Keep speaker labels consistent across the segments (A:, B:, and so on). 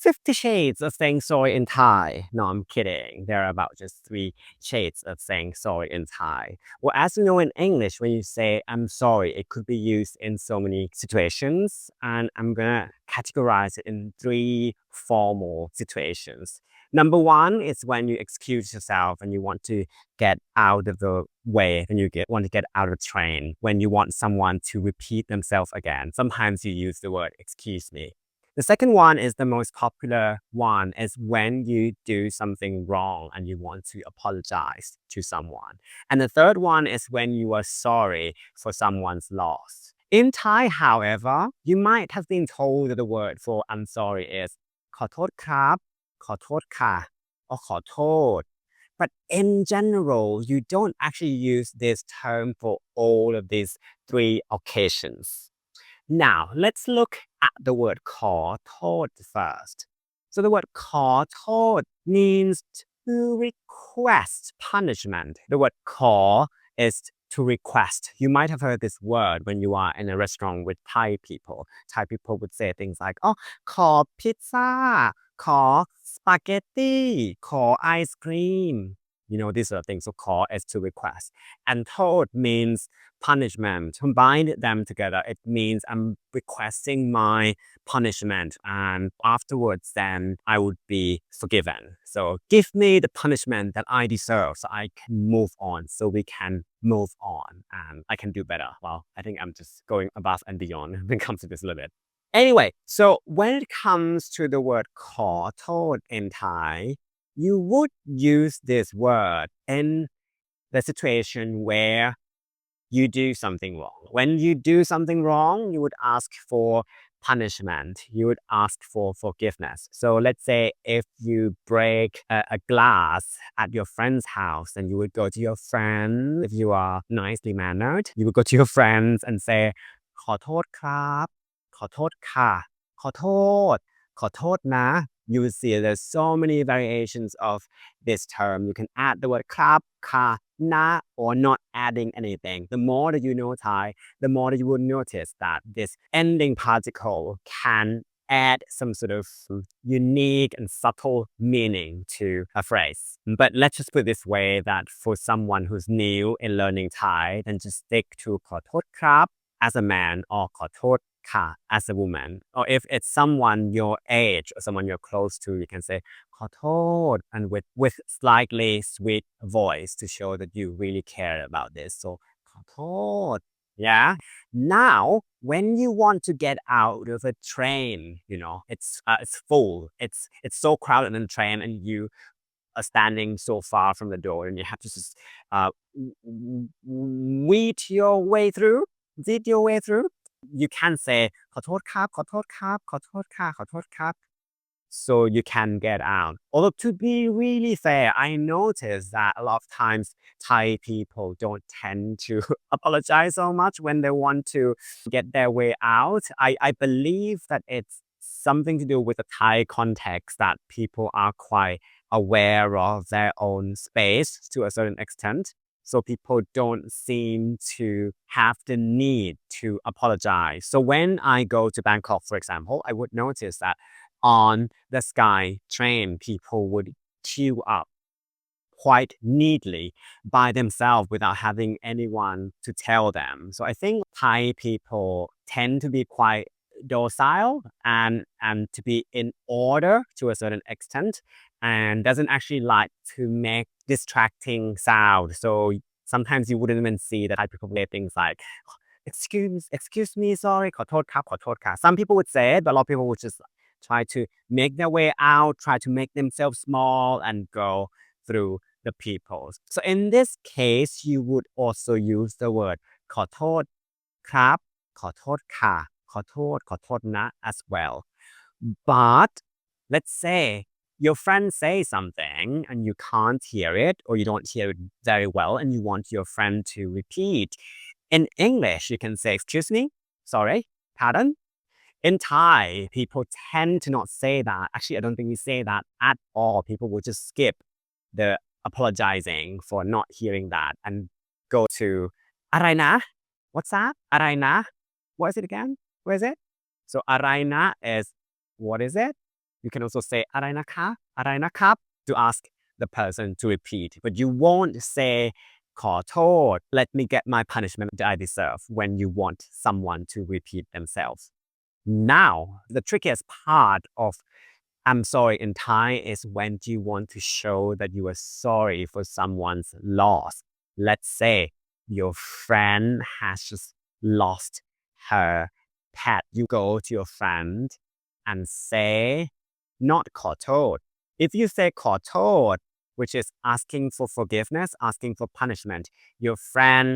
A: 50 shades of saying sorry in Thai. No, I'm kidding. There are about just 3 shades of saying sorry in Thai. Well, as you know in English, when you say I'm sorry, it could be used in so many situations. And I'm gonna categorize it in 3 formal situations. Number 1 is when you excuse yourself and you want to get out of the way, when you want to get out of the train, when you want someone to repeat themselves again. Sometimes you use the word excuse me. The second one is the most popular one, is when you do something wrong and you want to apologize to someone. And the third one is when you are sorry for someone's loss. In Thai, however, you might have been told that the word for I'm sorry is ขอโทษครับ ขอโทษค่ะ or ขอโทษ But in general, you don't actually use this term for all of these 3 occasions. Now, let's look at the word ขอโทษ first. So the word ขอโทษ means to request punishment. The word ขอ is to request. You might have heard this word when you are in a restaurant with Thai people. Thai people would say things like, oh, ขอ pizza, ขอ spaghetti, ขอ ice cream. You know, these are things. So ขอ is to request. And โทษ means punishment. Combine them together, it means I'm requesting my punishment, and afterwards then I would be forgiven. So give me the punishment that I deserve so I can move on, so we can move on and I can do better. Well, I think I'm just going above and beyond when it comes to this a little bit. Anyway, so when it comes to the word ขอโทษ in Thai, you would use this word in the situation where you do something wrong. When you do something wrong, you would ask for punishment. You would ask for forgiveness. So let's say if you break a glass at your friend's house, then you would go to your friend. If you are nicely mannered, you would go to your friends and say, ขอโทษครับ ขอโทษค่ะ ขอโทษ ขอโทษนะ You will see there's so many variations of this term. You can add the word ครับ ค่ะ na, or not adding anything. The more that you know Thai, the more that you will notice that this ending particle can add some sort of unique and subtle meaning to a phrase. But let's just put it this way, that for someone who's new in learning Thai, then just stick to ขอโทษครับ as a man, or ขอโทษค่ะ as a woman. Or if it's someone your age or someone you're close to, you can say ขอโทษ and with slightly sweet voice to show that you really care about this. So ขอโทษ yeah. Now, when you want to get out of a train, you know, it's full. It's so crowded in the train, and you are standing so far from the door, and you have to just weed your way through. You can say ขอโทษครับ ขอโทษครับ ขอโทษค่ะ ขอโทษครับ. So you can get out. Although to be really fair, I notice that a lot of times Thai people don't tend to apologize so much when they want to get their way out. I believe that it's something to do with the Thai context, that people are quite aware of their own space to a certain extent. So people don't seem to have the need to apologize. So when I go to Bangkok, for example, I would notice that on the Sky train, people would queue up quite neatly by themselves without having anyone to tell them. So I think Thai people tend to be quite docile and to be in order to a certain extent, and doesn't actually like to make distracting sound. So sometimes you wouldn't even see that Thai people say things like, excuse me, sorry, ขอโทษครับ ขอโทษค่ะ. Some people would say it, but a lot of people would just try to make their way out, try to make themselves small and go through the people. So in this case, you would also use the word ขอโทษครับ ขอโทษค่ะ ขอโทษ ขอโทษนะ as well. But let's say your friend says something and you can't hear it, or you don't hear it very well, and you want your friend to repeat. In English, you can say, excuse me, sorry, pardon. In Thai, people tend to not say that. Actually, I don't think we say that at all. People will just skip the apologizing for not hearing that and go to อะไรนะ What's that? อะไรนะ What is it again? Where is it? So อะไรนะ is what is it? You can also say อะไรนะคะ อะไรนะครับ to ask the person to repeat, but you won't say ขอโทษ let me get my punishment that I deserve when you want someone to repeat themselves. Now, the trickiest part of I'm sorry in Thai is when you want to show that you are sorry for someone's loss. Let's say your friend has just lost her pet. You go to your friend and say, not ขอโทษ. If you say ขอโทษ, which is asking for forgiveness, asking for punishment, your friend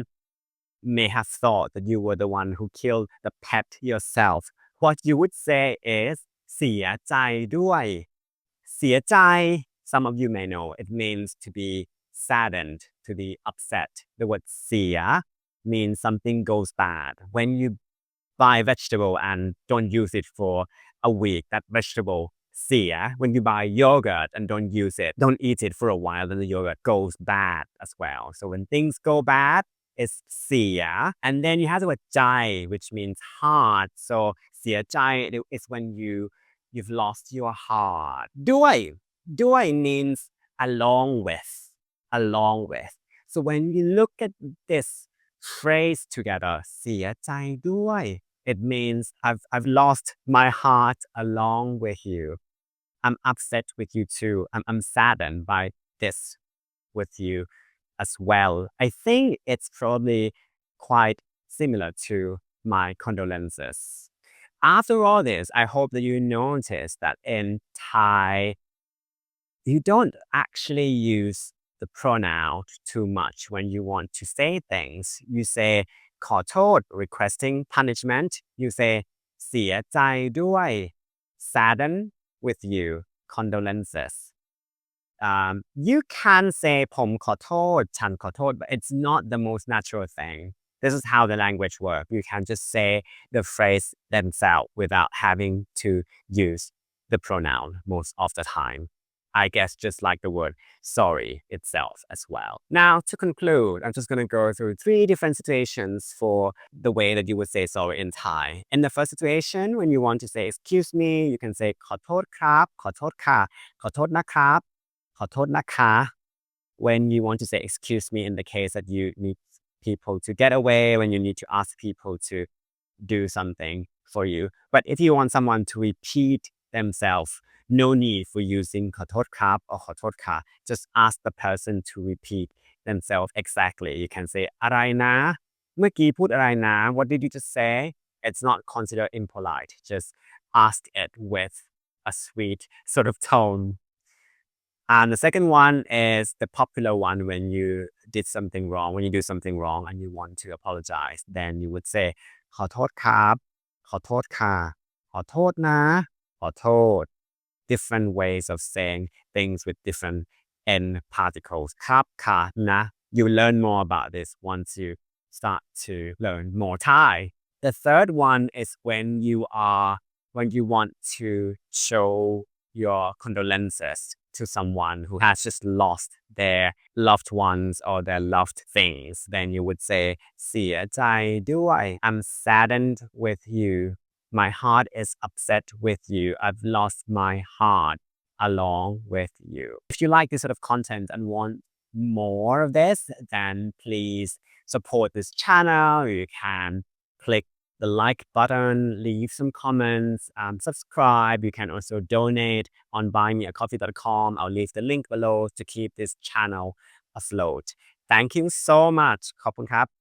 A: may have thought that you were the one who killed the pet yourself. What you would say is เสียใจด้วย เสียใจ some of you may know it means to be saddened, to be upset. The word เสีย means something goes bad. When you buy vegetable and don't use it for a week, that vegetable เสีย when you buy yogurt and don't use it, don't eat it for a while, then the yogurt goes bad as well. So when things go bad, it's เสีย and then you have the word ใจ which means heart. So เสียใจ is when you've lost your heart. ด้วย means along with. So when you look at this phrase together เสียใจด้วย it means I've lost my heart along with you. I'm upset with you too. I'm saddened by this with you as well. I think it's probably quite similar to my condolences. After all this, I hope that you notice that in Thai, you don't actually use the pronoun too much when you want to say things. You say ขอโทษ requesting punishment. You say เสียใจด้วย sadden with you, condolences. You can say ผมขอโทษ ฉันขอโทษ, but it's not the most natural thing. This is how the language works. You can just say the phrase themselves without having to use the pronoun most of the time. I guess just like the word sorry itself as well. Now, to conclude, I'm just going to go through 3 different situations for the way that you would say sorry in Thai. In the first situation, when you want to say excuse me, you can say ขอโทษครับ ขอโทษค่ะ ขอโทษนะครับ ขอโทษนะคะ when you want to say excuse me in the case that you need people to get away, when you need to ask people to do something for you. But if you want someone to repeat themselves, no need for using ขอโทษครับ or ขอโทษค่ะ just ask the person to repeat themselves exactly. You can say อะไรนะ เมื่อกี้พูดอะไรนะ what did you just say? It's not considered impolite. Just ask it with a sweet sort of tone. And the second one is the popular one when you did something wrong, when you do something wrong and you want to apologize, then you would say ขอโทษครับ ขอโทษค่ะ ขอโทษนะ ขอโทษ different ways of saying things with different N particles. ครับ ค่ะ นะ You learn more about this once you start to learn more Thai. The third one is when you want to show your condolences to someone who has just lost their loved ones or their loved things, then you would say เสียใจด้วย I'm saddened with you. My heart is upset with you. I've lost my heart along with you. If you like this sort of content and want more of this, then please support this channel. You can click the like button, leave some comments, subscribe. You can also donate on buymeacoffee.com. I'll leave the link below to keep this channel afloat. Thank you so much. ขอบคุณครับ